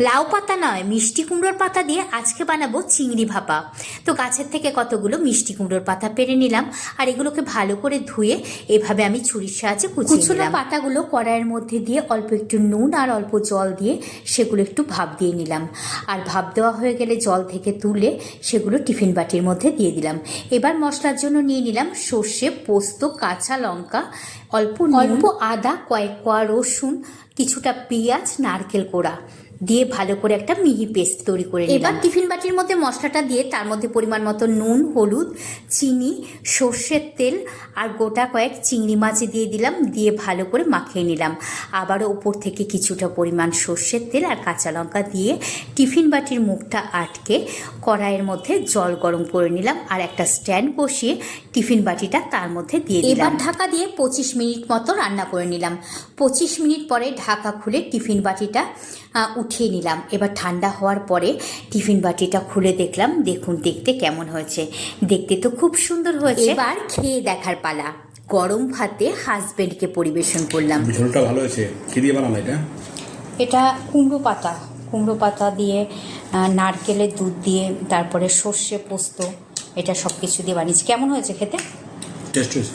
লাউ পাতা নয়, মিষ্টি কুমড়োর পাতা দিয়ে আজকে বানাবো চিংড়ি ভাপা। তো গাছের থেকে কতগুলো মিষ্টি কুমড়োর পাতা পেরে নিলাম, আর এগুলোকে ভালো করে ধুয়ে এভাবে আমি ছুরির সাহায্যে কুচিয়ে নিলাম। পাতাগুলো কড়াইয়ের মধ্যে দিয়ে অল্প একটু নুন আর অল্প জল দিয়ে সেগুলো একটু ভাপ দিয়ে নিলাম। আর ভাপ দেওয়া হয়ে গেলে জল থেকে তুলে সেগুলো টিফিন বাটির মধ্যে দিয়ে দিলাম। এবার মশলার জন্য নিয়ে নিলাম সর্ষে, পোস্ত, কাঁচা লঙ্কা, অল্প আদা, কয়েক কোয়া রসুন, কিছুটা পেঁয়াজ, নারকেল কোড়া দিয়ে ভালো করে একটা মিহি পেস্ট তৈরি করে নিলাম। এবার টিফিন বাটির মধ্যে মশলাটা দিয়ে তার মধ্যে পরিমাণ মতো নুন, হলুদ, চিনি, সর্ষের তেল আর গোটা কয়েক চিংড়ি মাছ দিয়ে দিলাম। দিয়ে ভালো করে মাখিয়ে নিলাম। আবারও উপর থেকে কিছুটা পরিমাণ সর্ষের তেল আর কাঁচা লঙ্কা দিয়ে টিফিন বাটির মুখটা আটকে কড়াইয়ের মধ্যে জল গরম করে নিলাম আর একটা স্ট্যান্ড বসিয়ে টিফিন বাটিটা তার মধ্যে দিয়ে দিলাম। এবার ঢাকা দিয়ে 25 মিনিট মতো রান্না করে নিলাম। 25 মিনিট পরে ঢাকা খুলে টিফিন বাটিটা উঠিয়ে নিলাম। এবার ঠান্ডা হওয়ার পরে টিফিন বাটিটা খুলে দেখলাম। দেখুন দেখতে কেমন হয়েছে। দেখতে তো খুব সুন্দর হয়েছে। এবার খেয়ে দেখার পালা। গরম ভাতে হাজবেন্ডকে পরিবেশন করলাম। ঝোলটা ভালো হয়েছে। কি দিয়ে বানানো এটা? এটা কুমড়ো পাতা দিয়ে, নারকেলের দুধ দিয়ে, তারপরে সর্ষে, পোস্ত, এটা সব কিছু দিয়ে বানিয়েছি। কেমন হয়েছে খেতে? টেস্ট হয়েছে।